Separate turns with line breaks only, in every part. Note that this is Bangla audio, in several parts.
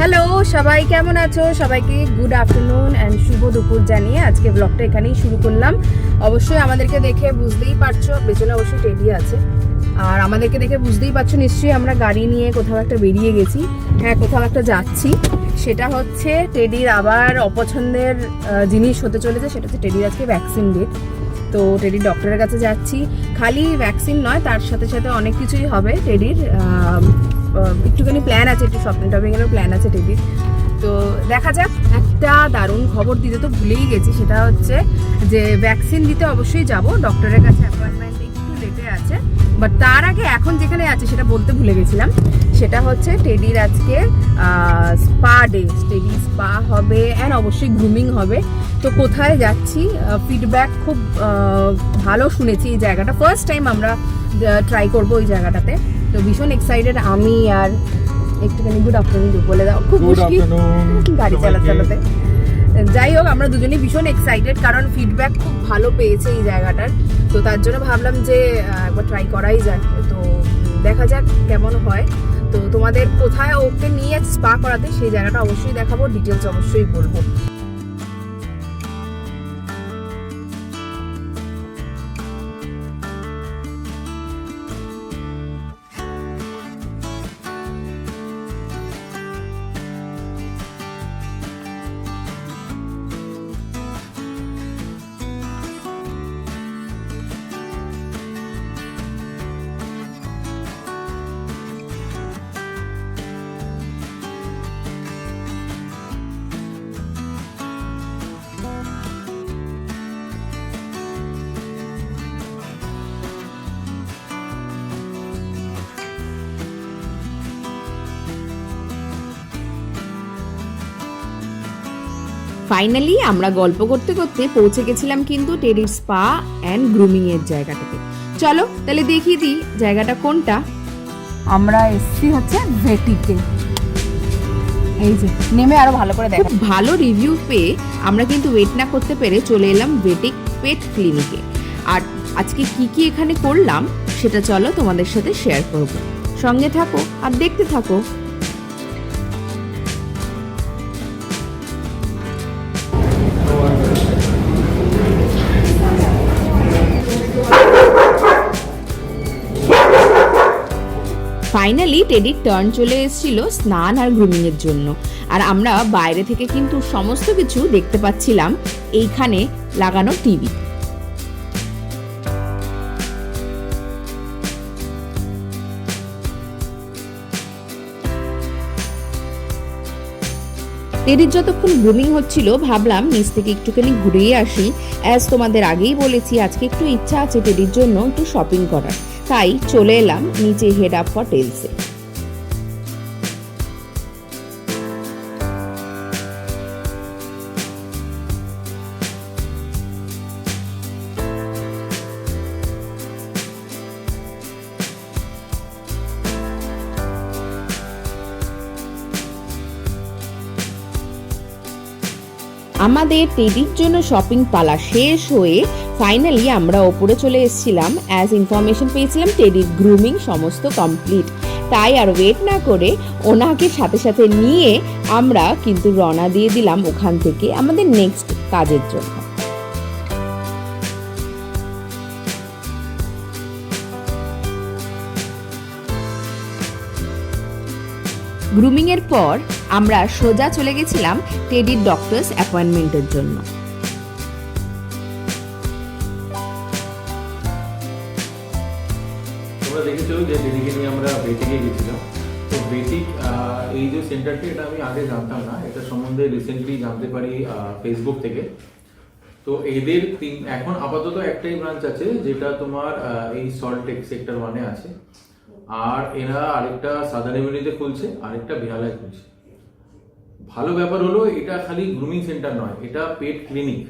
হ্যালো সবাই, কেমন আছো? সবাইকে গুড আফটারনুন অ্যান্ড শুভ দুপুর জানিয়ে আজকে ব্লগটা এখানেই শুরু করলাম। অবশ্যই আমাদেরকে দেখে বুঝতেই পারছো, পেছনে অবশ্যই টেডি আছে, আর আমাদেরকে দেখে বুঝতেই পারছো নিশ্চয়ই আমরা গাড়ি নিয়ে কোথাও একটা বেরিয়ে গেছি। হ্যাঁ, কোথাও একটা যাচ্ছি। সেটা হচ্ছে টেডির আবার অপছন্দের জিনিস হতে চলেছে, সেটা হচ্ছে টেডির আজকে ভ্যাকসিন ডেট। তো টেডির ডক্টরের কাছে যাচ্ছি। খালি ভ্যাকসিন নয়, তার সাথে সাথে অনেক কিছুই হবে টেডির। একটুখানি প্ল্যান আছে, একটু শপিং টপিংয়েরও প্ল্যান আছে টেডির। তো দেখা যাক। একটা দারুণ খবর দিতে তো ভুলেই গেছি, সেটা হচ্ছে যে ভ্যাকসিন দিতে অবশ্যই যাব ডক্টরের কাছে। অ্যাপয়েন্টমেন্ট একটু লেটে আছে, বাট তার আগে এখন যেখানে আছে সেটা বলতে ভুলে গেছিলাম। সেটা হচ্ছে টেডির আজকে স্পা ডে। টেডির স্পা হবে অ্যান্ড অবশ্যই গ্রুমিং হবে। তো কোথায় যাচ্ছি, ফিডব্যাক খুব ভালো শুনেছি এই জায়গাটা। ফার্স্ট টাইম আমরা ট্রাই করবো ওই জায়গাটাতে। তো ভীষণ এক্সাইটেড আমি। আর একটুখানি গুড আফটারনুন বলে দাও, খুব মুশকিল গাড়ি চালাতে। যাই হোক, আমরা দুজনেই ভীষণ এক্সাইটেড, কারণ ফিডব্যাক খুব ভালো পেয়েছে এই জায়গাটার। তো তার জন্য ভাবলাম যে একবার ট্রাই করাই যায়। তো দেখা যাক কেমন হয়। তো তোমাদের কোথায় ওকে নিয়ে স্পা করাতে সেই জায়গাটা অবশ্যই দেখাবো, ডিটেলস অবশ্যই বলবো। ফাইনালি আমরা গল্প করতে করতে পৌঁছে গেছিলাম কিন্তু টেডির স্পা অ্যান্ড গ্রুমিং এর জায়গাটাতে। চলো তাহলে দেখিয়ে দিই জায়গাটা কোনটা। আমরা এসছি হচ্ছে ভেটিকে। এই যে নেমে আরো ভালো করে দেখো। ভালো রিভিউ পেয়ে আমরা কিন্তু ওয়েট না করতে পেরে চলে এলাম ভেটিক পেট ক্লিনিকে। আর আজকে কি কি এখানে করলাম সেটা চলো তোমাদের সাথে শেয়ার করব। সঙ্গে থাকো আর দেখতে থাকো। ফাইনালি টেডির টার্ন চলে এসেছিল স্নান আর গ্রুমিং এর জন্য। আর আমরা বাইরে থেকে কিন্তু সমস্ত কিছু দেখতে পাচ্ছিলাম এইখানে লাগানো টিভি। টেডির যতক্ষণ গ্রুমিং হচ্ছিল ভাবলাম নিচ থেকে একটুখানি ঘুরিয়ে আসি। অ্যাজ তোমাদের আগেই বলেছি, আজকে একটু ইচ্ছা আছে টেডির জন্য একটু শপিং করার, তাই চলে এলাম নিচে হেড আপ ফর টেলসে। আমাদের টেডির জন্য শপিং পালা শেষ হয়ে ফাইনালি আমরা ওপরে চলে এসেছিলাম। অ্যাজ ইনফরমেশন পেয়েছিলাম টেডির গ্রুমিং সমস্ত কমপ্লিট, তাই আর ওয়েট না করে ওনাকে সাথে সাথে নিয়ে আমরা কিন্তু রওনা দিয়ে দিলাম ওখান থেকে আমাদের নেক্সট কাজের জন্য। গ্রুমিং এর পর আমরা সোজা চলে গেছিলাম টেডির ডক্টরস অ্যাপয়েন্টমেন্টের জন্য।
তোমরা দেখেছো যে টেডিকে নিয়ে আমরা বেটিকে গেছিলাম। তো বেটিক এই যে সেন্টারটি, এটা আমি আগে জানতাম না, এটা সম্বন্ধে রিসেন্টলি জানতে পারি ফেসবুক থেকে। তো এদের এখন আপাতত একটাই ব্রাঞ্চ আছে, যেটা তোমার এই সল্টটেক সেক্টর 1-এ আছে। আর এরা আরেকটা সাদার্ন এভিনিউতে খুলছে, আরেকটা বেহালায় খুলছে। ভালো ব্যাপার হলো এটা খালি গ্রুমিং সেন্টার নয়, এটা পেট ক্লিনিক।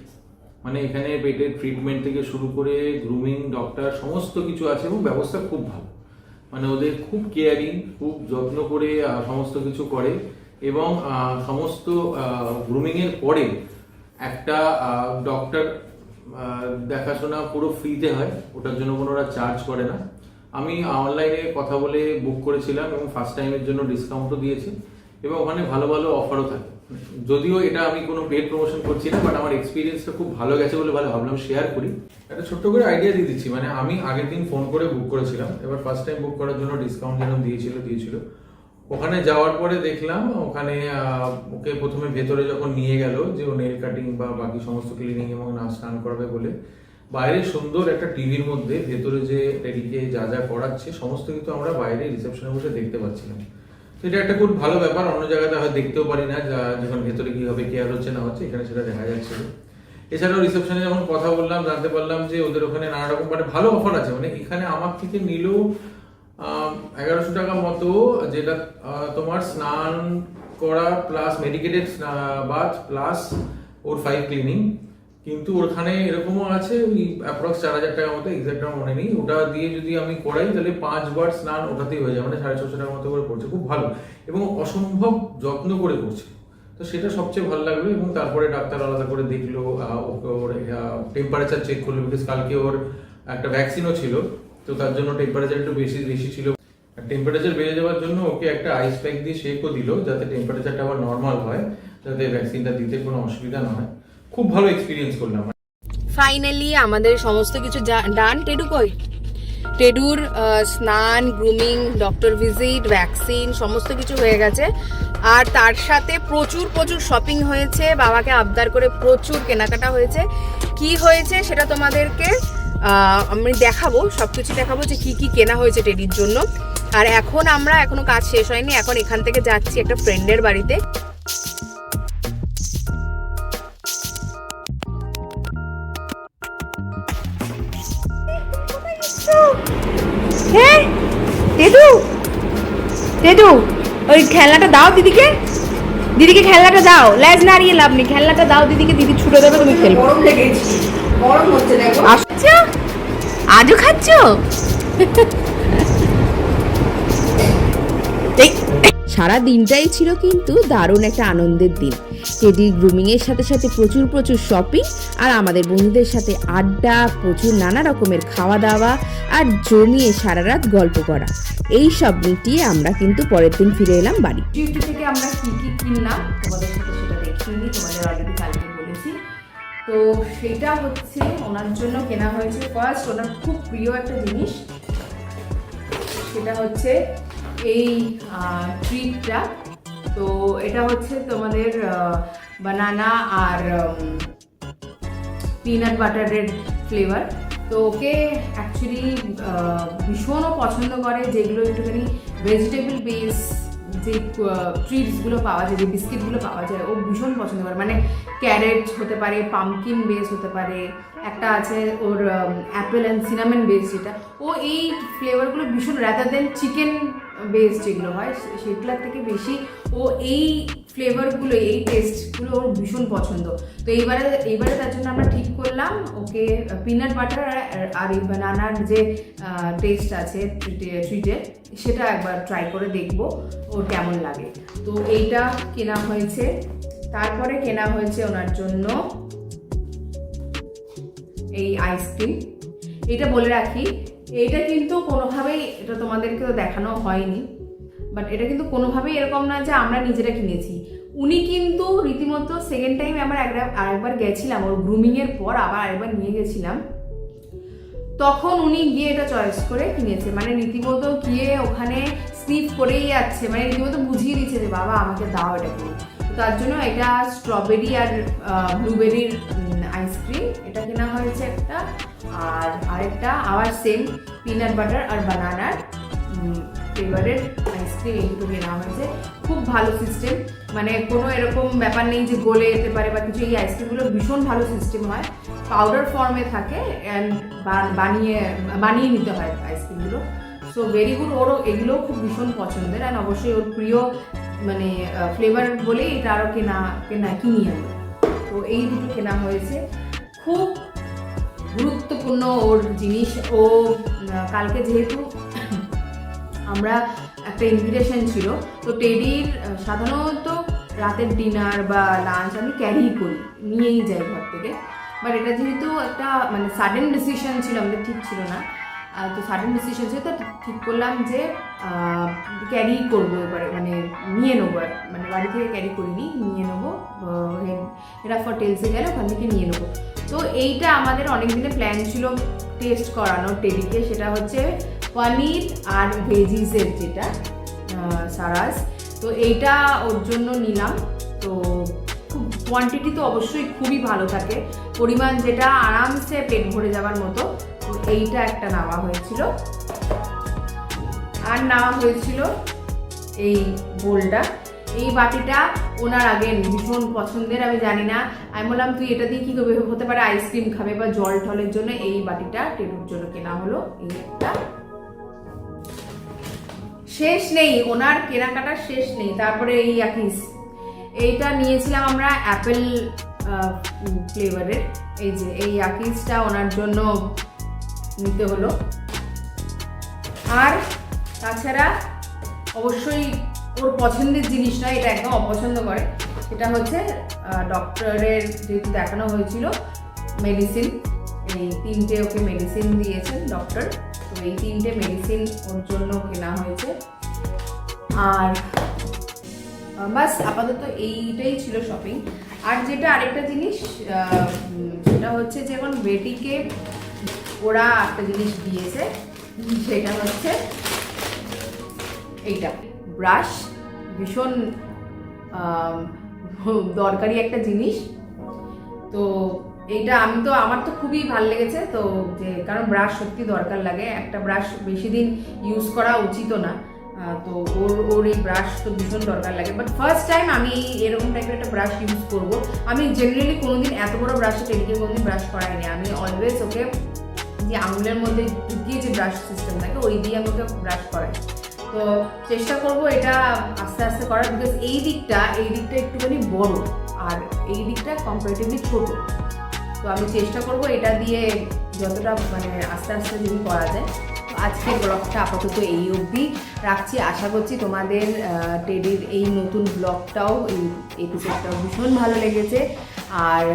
মানে এখানে পেটের ট্রিটমেন্ট থেকে শুরু করে গ্রুমিং, ডক্টর সমস্ত কিছু আছে এবং ব্যবস্থা খুব ভালো। মানে ওদের খুব কেয়ারিং, খুব যত্ন করে সমস্ত কিছু করে। এবং সমস্ত গ্রুমিং এর পরে একটা ডক্টর দেখাশোনা পুরো ফ্রিতে হয়, ওটার জন্য কোনো ওরা চার্জ করে না। আমি অনলাইনে কথা বলে বুক করেছিলাম এবং ফার্স্ট টাইমের জন্য ডিসকাউন্টও দিয়েছি। এবং ওখানে ভালো ভালো অফারও থাকে। যদিও এটা আমি কোনো পেড প্রমোশন করছি না, বাট আমার এক্সপিরিয়েন্সটা খুব ভালো গেছে বলে ভাবলাম শেয়ার করি। একটা ছোট্ট করে আইডিয়া দিয়ে দিচ্ছি, মানে আমি আগের দিন ফোন করে বুক করেছিলাম, এবার ফার্স্ট টাইম বুক করার জন্য ডিসকাউন্ট যেরকম দিয়েছিল। ওখানে যাওয়ার পরে দেখলাম ওখানে ওকে প্রথমে ভেতরে যখন নিয়ে গেল, যে ও নেল কাটিং বা বাকি সমস্ত ক্লিনিং এবং স্নান করাবে বলে, বাইরে সুন্দর একটা টিভির মধ্যে ভেতরে যে টেডিকে যা যা করাচ্ছে সমস্ত কিন্তু আমরা বাইরে রিসেপশনে বসে দেখতে পাচ্ছিলাম। তো এটা একটা খুব ভালো ব্যাপার, অন্য জায়গাতে হয়তো দেখতেও পারি না, যখন ভেতরে কি হবে কেয়ার হচ্ছে না হচ্ছে, এখানে সেটা দেখা যাচ্ছিল। এছাড়াও রিসেপশনে যখন কথা বললাম জানতে পারলাম যে ওদের ওখানে নানা রকম মানে ভালো অফার আছে। মানে এখানে আমার থেকে নিল 1100 টাকা মতো, যেটা তোমার স্নান করা প্লাস মেডিকেটেড বাথ প্লাস ওর 5 ক্লিনিং। কিন্তু ওখানে এরকমও আছে ওই অ্যাপ্রক্স 4000 টাকার মতো, এক্সাক্ট আমার মনে নেই। ওটা দিয়ে যদি আমি করাই তাহলে 5 বার স্নান ওটাতেই হয়ে যায়, মানে 650 টাকার মতো করে পড়ছে। খুব ভালো এবং অসম্ভব যত্ন করে করছে, তো সেটা সবচেয়ে ভালো লাগলো। এবং তারপরে ডাক্তার আলাদা করে দেখলো, ওর টেম্পারেচার চেক করলো, বিকজ কালকে ওর একটা ভ্যাকসিনও ছিল, তো তার জন্য টেম্পারেচার একটু বেশি ছিল। টেম্পারেচার বেড়ে যাওয়ার জন্য ওকে একটা আইস প্যাক দিয়ে শেকও দিল, যাতে টেম্পারেচারটা আবার নর্মাল হয়, যাতে ভ্যাকসিনটা দিতে কোনো অসুবিধা না হয়। খুব ভালো এক্সপিরিয়েন্স করলাম।
ফাইনালি আমাদের সমস্ত কিছু ডান। টেডু কই? টেডুর স্নান, গ্রুমিং, ডক্টর ভিজিট, ভ্যাকসিন সমস্ত কিছু হয়ে গেছে। আর তার সাথে প্রচুর শপিং হয়েছে, বাবাকে আবদার করে প্রচুর কেনাকাটা হয়েছে। কি হয়েছে সেটা তোমাদেরকে আমি দেখাবো, সবকিছু দেখাবো যে কি কি কেনা হয়েছে টেডির জন্য। আর এখনো কাজ শেষ হয়নি, এখন এখান থেকে যাচ্ছি একটা ফ্রেন্ডের বাড়িতে। হ্যাঁ টেডু ওই খেলনাটা দাও দিদিকে, খেলনাটা দাও। লেজ নাড়িয়ে লাভ নেই, খেলনাটা দাও দিদিকে, দিদি ছুটে দেবে, তুমি খেলবে।
গরম লেগেছে, গরম হচ্ছে দেখো।
আচ্ছা আজও খাচ্ছ? সারা দিনটাই ছিল কিন্তু দারুণ একটা আনন্দের দিন। টেডির গ্রুমিং এর সাথে সাথে প্রচুর শপিং, আর আমাদের বন্ধুদের সাথে আড্ডা, প্রচুর নানা রকমের খাওয়া দাওয়া, আর জমিয়ে সারা রাত গল্প করা। এই সব মিটিয়ে আমরা কিন্তু পরের দিন ফিরে এলাম বাড়ি। ডিউটি থেকে আমরা কি কিনলাম তোমাদের সাথে সেটা দেখিয়ে নিই, তোমাদের অলরেডি কালকে বলেছি। তো সেটা হচ্ছে ওনার জন্য কেনা হয়েছে। ফার্স্ট ওনার খুব প্রিয় একটা জিনিস, সেটা হচ্ছে এই ট্রিটটা। তো এটা হচ্ছে তোমাদের বানানা আর পিনাট বাটারের ফ্লেভার। তো ওকে অ্যাকচুয়ালি ভীষণও পছন্দ করে যেগুলো একটুখানি ভেজিটেবল বেস, যে ট্রিটসগুলো পাওয়া যায়, যে বিস্কিটগুলো পাওয়া যায়, ও ভীষণ পছন্দ করে। মানে ক্যারেট হতে পারে, পামকিন বেস হতে পারে, একটা আছে ওর অ্যাপেল অ্যান্ড সিনামেন বেস, যেটা ও এই ফ্লেভারগুলো ভীষণ, রাদার দেন চিকেন বেস যেগুলো হয় সেগুলোর থেকে বেশি ও এই ফ্লেভারগুলো, এই টেস্টগুলো ওর ভীষণ পছন্দ। তো এইবারে তার জন্য আমরা ঠিক করলাম ওকে পিনাট বাটার আর এই বানানার যে টেস্ট আছে ট্রিটের, সেটা একবার ট্রাই করে দেখবো ওর কেমন লাগে। তো এইটা কেনা হয়েছে। তারপরে কেনা হয়েছে ওনার জন্য এই আইসক্রিম। এটা বলে রাখি, এটা কিন্তু কোনোভাবেই, এটা তোমাদেরকে তো দেখানো হয়নি, বাট এটা কিন্তু কোনোভাবেই এরকম না যে আমরা নিজেরা কিনেছি। উনি কিন্তু রীতিমতো সেকেন্ড টাইম আমরা আরেকবার গেছিলাম ওর গ্রুমিংয়ের পর, আবার আরেকবার নিয়ে গেছিলাম, তখন উনি গিয়ে এটা চয়েস করে কিনেছে। মানে রীতিমতো গিয়ে ওখানে স্নিফ করেই যাচ্ছে, মানে রীতিমতো বুঝিয়ে দিচ্ছে যে বাবা আমাকে দাও এটা কিনে। তো তার জন্য এটা স্ট্রবেরি আর ব্লুবেরির আইসক্রিম এটা কেনা হয়েছে একটা, আর আরেকটা আবার সেম পিনাট বাটার আর বানানার ফ্লেভারের আইসক্রিম, এই দুটো কেনা হয়েছে। খুব ভালো সিস্টেম, মানে কোনো এরকম ব্যাপার নেই যে গলে যেতে পারে বা কিছু। এই আইসক্রিমগুলো ভীষণ ভালো সিস্টেম হয়, পাউডার ফর্মে থাকে অ্যান্ড বানিয়ে নিতে হয় আইসক্রিমগুলো। সো ভেরি গুড, ওরও এগুলো খুব ভীষণ পছন্দের, অ্যান্ড অবশ্যই ওর প্রিয় মানে ফ্লেভার বলেই এটা আরও কিনি আমরা। তো এই দুটো কেনা হয়েছে। খুব গুরুত্বপূর্ণ ওর জিনিস, ও কালকে যেহেতু আমরা একটা ইনভিটেশন ছিল, তো টেডির সাধারণত রাতের ডিনার বা লাঞ্চ আমি ক্যারি করি, নিয়েই যাই ঘর থেকে। বাট এটা যেহেতু একটা মানে সাডেন ডিসিশন ছিল, আমাদের ঠিক ছিল না, তো সাডেন ডিসিশন ছিল, তো ঠিক করলাম যে ক্যারি করবো এবারে, মানে নিয়ে নেবো, মানে বাড়ি থেকে ক্যারি করিনি, নিয়ে নেবো, হেরাফর টেলসে গেলে ওখান থেকে নিয়ে নেবো। তো এইটা আমাদের অনেক দিনের প্ল্যান ছিল টেস্ট করানোর টেডিকে, সেটা হচ্ছে পনির আর ভেজিসের যেটা সারাস। তো এইটা ওর জন্য নিলাম। তো খুব কোয়ান্টিটি তো অবশ্যই খুবই ভালো থাকে, পরিমাণ যেটা আরামসে পেট ভরে যাওয়ার মতো। তো এইটা একটা নেওয়া হয়েছিল, আর নেওয়া হয়েছিল এই বোলটা। এই বাটিটা ওনার আগে ভীষণ পছন্দের, আমি জানি না, আমি বললাম তুই এটা দিয়ে কী করবে, হতে পারে আইসক্রিম খাবে বা জল টলের জন্য। এই বাটিটা টেডুর জন্য কেনা হলো। এই একটা শেষ নেই, ওনার কেনাকাটার শেষ নেই। তারপরে এই ইয়াকিস, এইটা নিয়েছিলাম আমরা অ্যাপেল ফ্লেভারের। এই যে এই ইয়াকিসটা ওনার জন্য নিতে হলো। আর তাছাড়া অবশ্যই ওর পছন্দের জিনিস নয়, এটা একদম অপছন্দ করে, সেটা হচ্ছে ডক্টরের যেহেতু দেখানো হয়েছিল মেডিসিন, এই 3টে ওকে মেডিসিন দিয়েছেন ডক্টর। তো এই 3টে মেডিসিন ওর জন্য কেনা হয়েছে। আর বাস আপাতত এইটাই ছিল শপিং। আর যেটা আরেকটা জিনিস সেটা হচ্ছে যেমন বেটিকে ওরা একটা জিনিস দিয়েছে, সেটা হচ্ছে এইটা ব্রাশ, ভীষণ দরকারি একটা জিনিস। তো এইটা আমার তো খুবই ভালো লেগেছে। তো যে কারণ ব্রাশ সত্যি দরকার লাগে, একটা ব্রাশ বেশি দিন ইউজ করা উচিতও না। তো ওর এই ব্রাশ তো ভীষণ দরকার লাগে। বাট ফার্স্ট টাইম আমি এরকম টাইপের একটা ব্রাশ ইউজ করবো। আমি জেনারেলি কোনোদিন এত বড় ব্রাশে টেডিকে কোনোদিন ব্রাশ করাইনি। আমি অলওয়েজ ওকে যে আঙুলের মধ্যে ঢুকিয়ে যে ব্রাশ সিস্টেম থাকে ওই দিয়ে আমি ওকে ব্রাশ করাই। তো চেষ্টা করবো এটা আস্তে আস্তে করার, বিকজ এই দিকটা একটুখানি বড় আর এই দিকটা কম্পারেটিভলি ছোট। তো আমি চেষ্টা করবো এটা দিয়ে যতটা মানে আস্তে আস্তে যদি করা যায়। তো আজকের ব্লগটা আপাতত এই অবধি রাখছি। আশা করছি তোমাদের টেডির এই নতুন ব্লগটাও, এই এপিসোডটাও ভীষণ ভালো লেগেছে। আর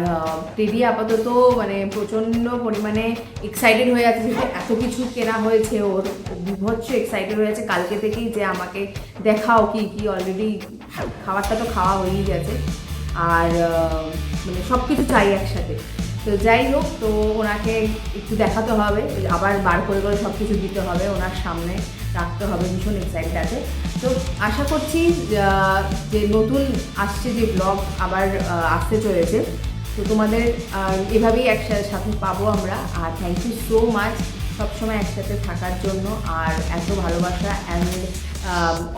টেডি আপাতত মানে প্রচণ্ড পরিমাণে এক্সাইটেড হয়ে আছে, যেহেতু এত কিছু কেনা হয়েছে, ওর বিভৎস এক্সাইটেড হয়ে আছে কালকে থেকেই, যে আমাকে দেখাও কি কি। অলরেডি খাবারটা তো খাওয়া হয়েই গেছে, আর মানে সব কিছু চাই একসাথে। তো যাই হোক, তো ওনাকে একটু দেখাতে হবে, আবার বার করে করে সব কিছু দিতে হবে, ওনার সামনে রাখতে হবে, ভীষণ এক্সাইটেড আছে। তো আশা করছি যে নতুন আসছে যে ব্লগ আবার আসতে চলেছে, তো তোমাদের এভাবেই একসাথে পাবো আমরা। আর থ্যাংক ইউ সো মাচ সবসময় একসাথে থাকার জন্য, আর এত ভালোবাসা অ্যান্ড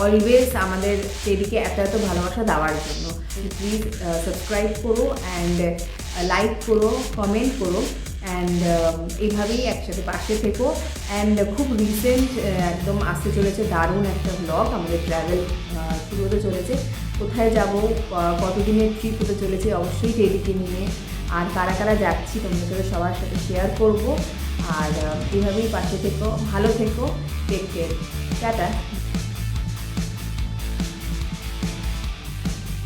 অলওয়েজ আমাদের টেডিকে এত ভালোবাসা দেওয়ার জন্য। প্লিজ সাবস্ক্রাইব করো অ্যান্ড লাইক করো, কমেন্ট করো, অ্যান্ড এইভাবেই একসাথে পাশে থেকো। অ্যান্ড খুব রিসেন্ট একদম আসতে চলেছে দারুণ একটা ব্লগ, আমাদের ট্র্যাভেল শুরু হতে চলেছে। কোথায় যাব, কতদিনের ট্রিপ হতে চলেছে, অবশ্যই টেডিকে নিয়ে। আর কারা কারা যাচ্ছি তোমাদের সাথে সবার সাথে শেয়ার করব। আর এভাবেই পাশে থেকো, ভালো থেকো, টেক কেয়ার, টাটা।